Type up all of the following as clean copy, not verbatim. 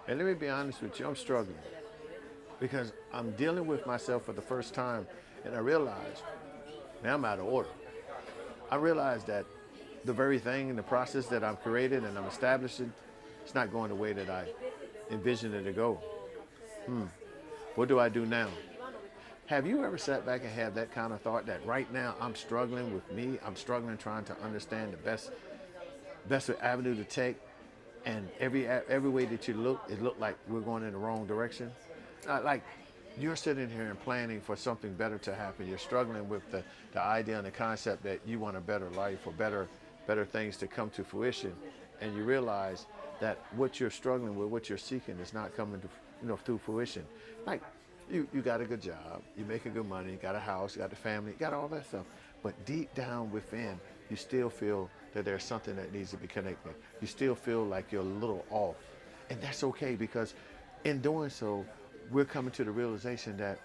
And let me be honest with you, I'm struggling because I'm dealing with myself for the first time, and I realize now I'm out of order. I realize that the very thing in the process that I've created and I'm establishing, it's not going the way that I envisioned it to go. What do I do now? Have you ever sat back and had that kind of thought that right now I'm struggling with me? I'm struggling trying to understand the best avenue to take, and every way that you look, it looked like we're going in the wrong direction. Like you're sitting here and planning for something better to happen. You're struggling with the idea and the concept that you want a better life or better things to come to fruition, and you realize that what you're struggling with, what you're seeking, is not coming to through fruition. Like you got a good job, you making good money, you got a house, you got the family, you got all that stuff, but deep down within, you still feel that there's something that needs to be connected. You still feel like you're a little off, and that's okay because in doing so, we're coming to the realization that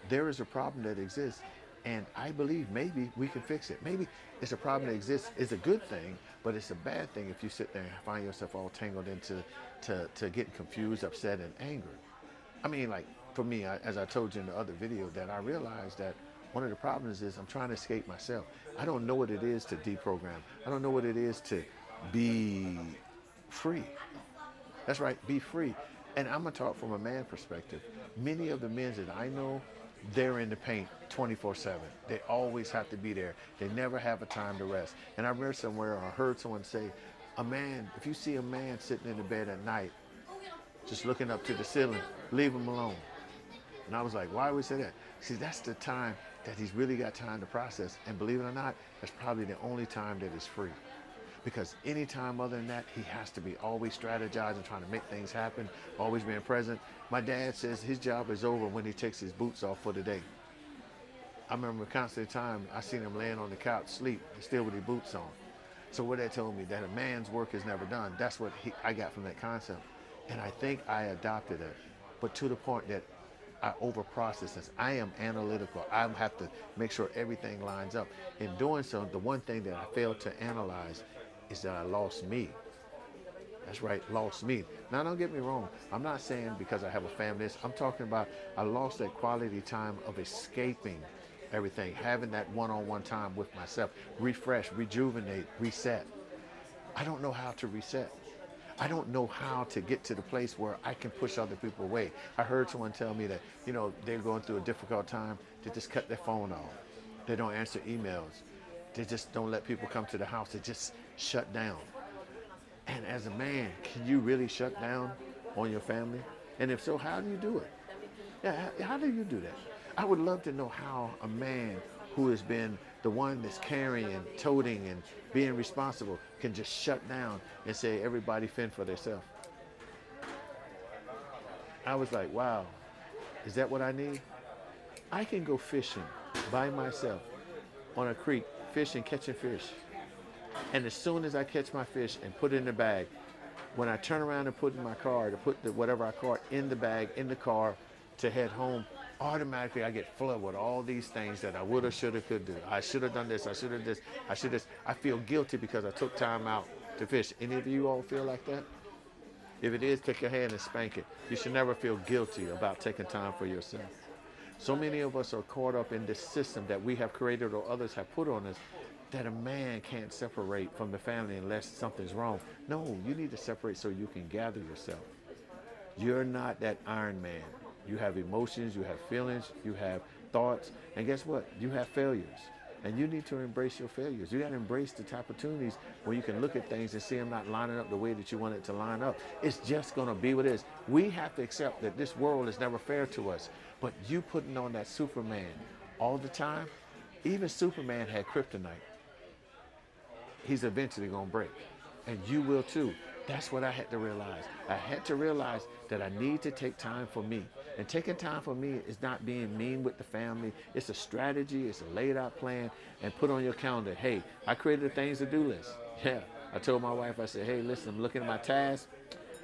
there is a problem that exists, and I believe maybe we can fix it. Maybe it's a problem that exists. It's a good thing, but it's a bad thing if you sit there and find yourself all tangled into to getting confused, upset, and angry. I mean, like for me, as I told you in the other video, that I realized that one of the problems is I'm trying to escape myself. I don't know what it is to deprogram. I don't know what it is to be free. That's right, be free. And I'm gonna talk from a man perspective. Many of the men that I know, they're in the paint 24/7. They always have to be there. They never have a time to rest. And I read somewhere or heard someone say, a man, if you see a man sitting in the bed at night, just looking up to the ceiling, leave him alone. And I was like, why would we say that? See, that's the time that he's really got time to process. And believe it or not, that's probably the only time that is free. Because any time other than that, he has to be always strategizing, trying to make things happen, always being present. My dad says his job is over when he takes his boots off for the day. I remember constant time I seen him laying on the couch, sleep, still with his boots on. So what that told me, that a man's work is never done. That's what I got from that concept. And I think I adopted it, but to the point that I overprocess this. I am analytical. I have to make sure everything lines up. In doing so, the one thing that I failed to analyze is that I lost me. That's right, lost me. Now, don't get me wrong. I'm not saying because I have a family. I'm talking about I lost that quality time of escaping everything, having that one-on-one time with myself, refresh, rejuvenate, reset. I don't know how to reset. I don't know how to get to the place where I can push other people away. I heard someone tell me that, they're going through a difficult time. They just cut their phone off. They don't answer emails. They just don't let people come to the house. They just shut down. And as a man, can you really shut down on your family? And if so, how do you do it? Yeah, how do you do that? I would love to know how a man who has been the one that's carrying, toting, and being responsible can just shut down and say everybody fend for themselves. I was like, wow, is that what I need? I can go fishing by myself on a creek, fishing, catching fish. And as soon as I catch my fish and put it in the bag, when I turn around and put it in my car, to put whatever I caught in the bag, in the car, to head home, automatically I get flooded with all these things that I woulda, shoulda, could do. I should have done this, I should have this, I should have this. I feel guilty because I took time out to fish. Any of you all feel like that? If it is, take your hand and spank it. You should never feel guilty about taking time for yourself. So many of us are caught up in this system that we have created or others have put on us, that a man can't separate from the family unless something's wrong. No, you need to separate so you can gather yourself. You're not that Iron Man. You have emotions, you have feelings, you have thoughts, and guess what? You have failures. And you need to embrace your failures. You got to embrace the opportunities where you can look at things and see them not lining up the way that you want it to line up. It's just going to be what it is. We have to accept that this world is never fair to us. But you putting on that Superman all the time, even Superman had kryptonite. He's eventually going to break. And you will too. That's what I had to realize. I had to realize that I need to take time for me. And taking time for me is not being mean with the family. It's a strategy. It's a laid out plan. And put on your calendar, hey, I created a things to do list. Yeah. I told my wife, I said, hey, listen, I'm looking at my tasks.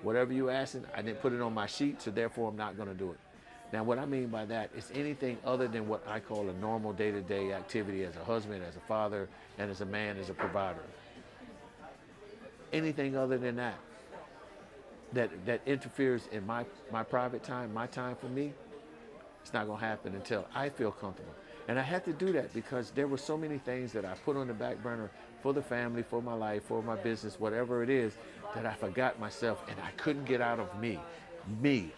Whatever you asking, I didn't put it on my sheet, so therefore I'm not going to do it. Now, what I mean by that is anything other than what I call a normal day-to-day activity as a husband, as a father, and as a man, as a provider. Anything other than that, that interferes in my private time, my time for me, it's not going to happen until I feel comfortable. And I had to do that because there were so many things that I put on the back burner for the family, for my life, for my business, whatever it is, that I forgot myself and I couldn't get out of me.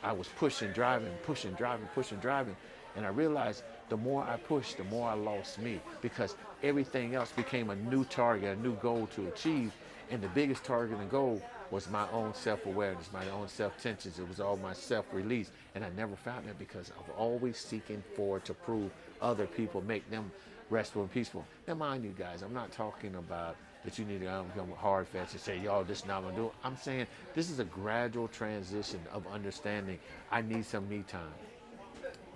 I was pushing, driving, pushing, driving, pushing, driving. And I realized the more I pushed, the more I lost me because everything else became a new target, a new goal to achieve. And the biggest target and goal was my own self-awareness, my own self-tensions. It was all my self-release. And I never found that because I'm always seeking for to prove other people, make them restful and peaceful. Now, mind you guys, I'm not talking about that you need to become hard fast and say, y'all, this is not going to do it. I'm saying this is a gradual transition of understanding I need some me time.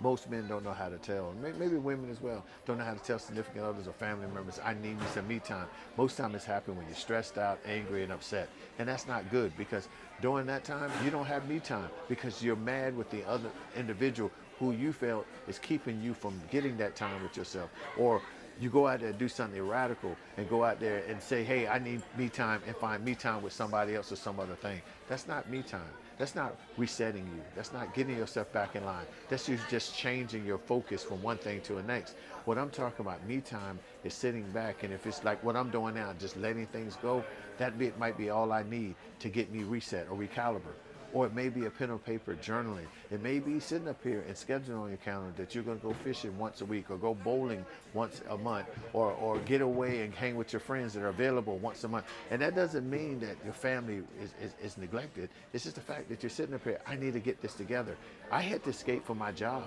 Most men don't know how to tell, maybe women as well, don't know how to tell significant others or family members, I need me some me time. Most time it's happening when you're stressed out, angry, and upset. And that's not good because during that time, you don't have me time because you're mad with the other individual who you felt is keeping you from getting that time with yourself. Or you go out there and do something radical and go out there and say, hey, I need me time, and find me time with somebody else or some other thing. That's not me time. That's not resetting you. That's not getting yourself back in line. That's you just changing your focus from one thing to the next. What I'm talking about, me time, is sitting back, and if it's like what I'm doing now, just letting things go, that might be all I need to get me reset or recalibrate. Or it may be a pen and paper journaling. It may be sitting up here and scheduling on your calendar that you're going to go fishing once a week or go bowling once a month or get away and hang with your friends that are available once a month. And that doesn't mean that your family is neglected. It's just the fact that you're sitting up here, I need to get this together. I had to escape from my job.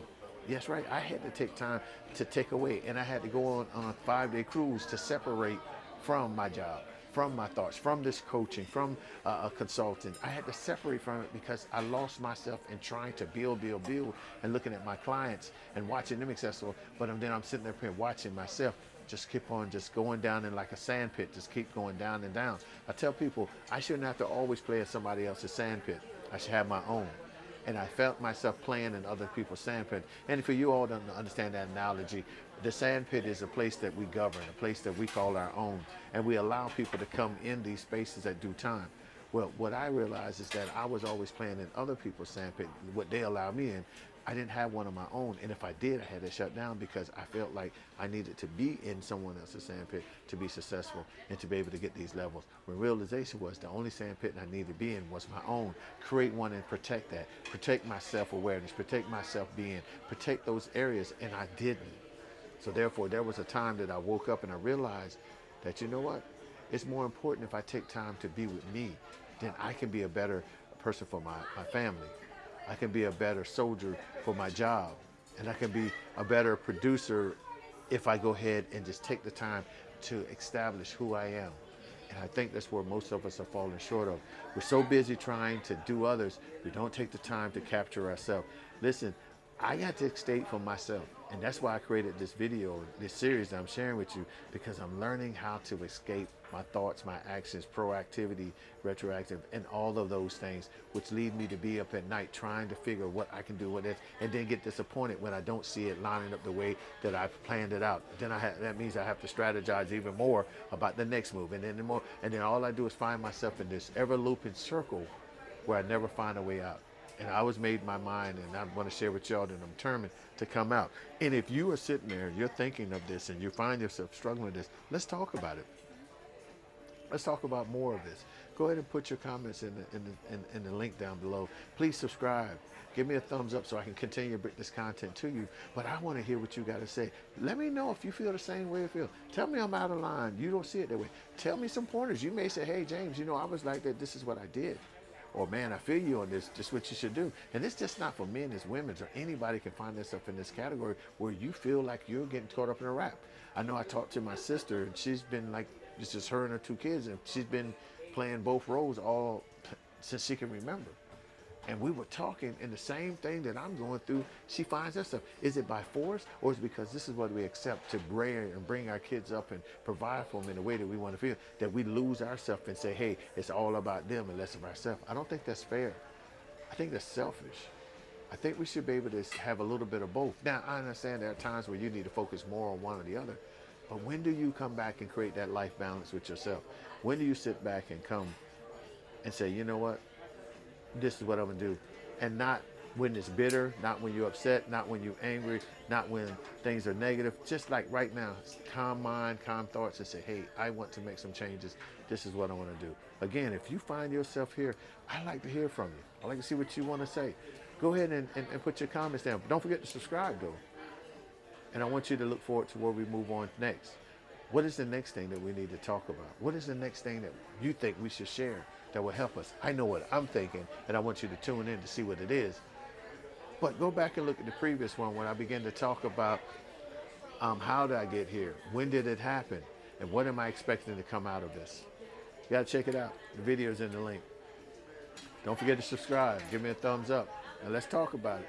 Yes, right. I had to take time to take away, and I had to go on a 5-day cruise to separate from my job, from my thoughts, from this coaching, from a consultant. I had to separate from it because I lost myself in trying to build, and looking at my clients and watching them successful. But then I'm sitting there watching myself just keep on just going down in like a sand pit, just keep going down and down. I tell people I shouldn't have to always play in somebody else's sand pit. I should have my own. And I felt myself playing in other people's sand pit. And for you all to understand that analogy, the sand pit is a place that we govern, a place that we call our own, and we allow people to come in these spaces at due time. Well, what I realized is that I was always playing in other people's sand pit, what they allow me in. I didn't have one of my own, and if I did, I had to shut down because I felt like I needed to be in someone else's sand pit to be successful and to be able to get these levels. When realization was the only sand pit I needed to be in was my own. Create one and protect that. Protect my self-awareness, protect my self-being, protect those areas, and I didn't. So therefore, there was a time that I woke up and I realized that, you know what? It's more important if I take time to be with me, then I can be a better person for my family. I can be a better soldier for my job, and I can be a better producer if I go ahead and just take the time to establish who I am. And I think that's where most of us are falling short of. We're so busy trying to do others, we don't take the time to capture ourselves. Listen, I got to escape from myself. And that's why I created this video, this series that I'm sharing with you, because I'm learning how to escape my thoughts, my actions, proactivity, retroactive, and all of those things, which lead me to be up at night trying to figure what I can do with it, and then get disappointed when I don't see it lining up the way that I've planned it out. Then that means I have to strategize even more about the next move, and then more, and then all I do is find myself in this ever-looping circle where I never find a way out. And I was made my mind, and I'm going to share with y'all that I'm determined to come out. And if you are sitting there, you're thinking of this, and you find yourself struggling with this, let's talk about it. Let's talk about more of this. Go ahead and put your comments in the link down below. Please subscribe. Give me a thumbs up so I can continue to bring this content to you. But I want to hear what you got to say. Let me know if you feel the same way I feel. Tell me I'm out of line. You don't see it that way. Tell me some pointers. You may say, hey, James, I was like that. This is what I did. Or, man, I feel you on this. Just what you should do. And it's just not for men, it's women, or anybody can find themselves in this category where you feel like you're getting caught up in a rap. I know I talked to my sister, and she's been like, it's just her and her 2 kids, and she's been playing both roles all since she can remember. And we were talking, and the same thing that I'm going through, she finds herself. Is it by force, or is it because this is what we accept to bring our kids up and provide for them in the way that we want to feel, that we lose ourselves and say, hey, it's all about them and less of ourselves? I don't think that's fair. I think that's selfish. I think we should be able to have a little bit of both. Now, I understand there are times where you need to focus more on one or the other, but when do you come back and create that life balance with yourself? When do you sit back and come and say, you know what? this is what I'm gonna do. And not when it's bitter, not when you're upset, not when you're angry, not when things are negative. Just like right now, calm mind, calm thoughts, and say, hey, I want to make some changes. This is what I want to do. Again, if you find yourself here, I'd like to hear from you. I'd like to see what you want to say. Go ahead and put your comments down. Don't forget to subscribe, though. And I want you to look forward to where we move on next. What is the next thing that we need to talk about? What is the next thing that you think we should share that will help us? I know what I'm thinking, and I want you to tune in to see what it is. But go back and look at the previous one when I began to talk about how did I get here? When did it happen? And what am I expecting to come out of this? You got to check it out. The video's in the link. Don't forget to subscribe. Give me a thumbs up. And let's talk about it.